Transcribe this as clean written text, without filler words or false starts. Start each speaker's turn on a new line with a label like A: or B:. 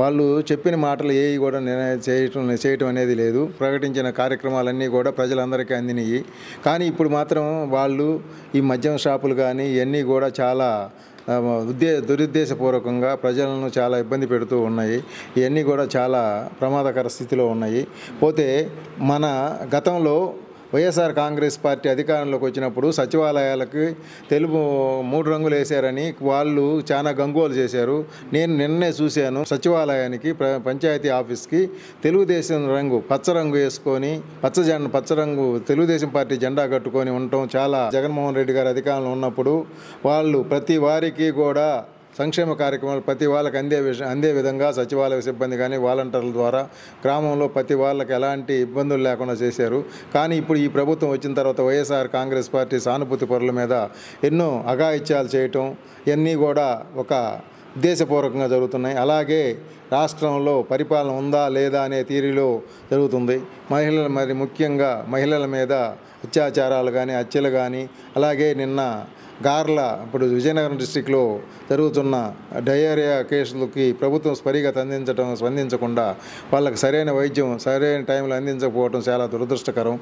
A: వాళ్ళు చెప్పిన మాటలు ఏవి కూడా చేయటం అనేది లేదు. ప్రకటించిన కార్యక్రమాలన్నీ కూడా ప్రజలందరికీ అందినయి. కానీ ఇప్పుడు మాత్రం వాళ్ళు ఈ మద్యం షాపులు కానీ ఇవన్నీ కూడా చాలా దురుద్దేశపూర్వకంగా ప్రజలను చాలా ఇబ్బంది పెడుతూ ఉన్నాయి. ఇవన్నీ కూడా చాలా ప్రమాదకర స్థితిలో ఉన్నాయి. పోతే మన గతంలో వైఎస్ఆర్ కాంగ్రెస్ పార్టీ అధికారంలోకి వచ్చినప్పుడు సచివాలయాలకి తెలుపు 3 రంగులు వేశారని వాళ్ళు చాలా గంగోలు చేశారు. నేను నిన్నే చూశాను, సచివాలయానికి పంచాయతీ ఆఫీస్కి తెలుగుదేశం రంగు పచ్చ రంగు వేసుకొని పచ్చ రంగు తెలుగుదేశం పార్టీ జెండా కట్టుకొని ఉండటం చాలా జగన్మోహన్ రెడ్డి గారు అధికారంలో ఉన్నప్పుడు వాళ్ళు ప్రతి వారికి కూడా సంక్షేమ కార్యక్రమాలు ప్రతి వాళ్ళకి అందే విధంగా సచివాలయ సిబ్బంది కానీ వాలంటీర్ల ద్వారా గ్రామంలో ప్రతి వాళ్ళకి ఎలాంటి ఇబ్బందులు లేకుండా చేశారు. కానీ ఇప్పుడు ఈ ప్రభుత్వం వచ్చిన తర్వాత వైఎస్ఆర్ కాంగ్రెస్ పార్టీ సానుభూతి పరుల మీద ఎన్నో అఘాయిత్యాలు చేయటం ఇవన్నీ కూడా ఒక ఉద్దేశపూర్వకంగా జరుగుతున్నాయి. అలాగే రాష్ట్రంలో పరిపాలన ఉందా లేదా అనే తీరులో జరుగుతుంది. ముఖ్యంగా మహిళల మీద అత్యాచారాలు కానీ హత్యలు కానీ అలాగే నిన్న గార్ల ఇప్పుడు విజయనగరం డిస్టిక్లో జరుగుతున్న డయేరియా కేసులకి ప్రభుత్వం స్పందించకుండా వాళ్ళకి సరైన వైద్యం సరైన టైంలో అందించకపోవడం చాలా దురదృష్టకరం.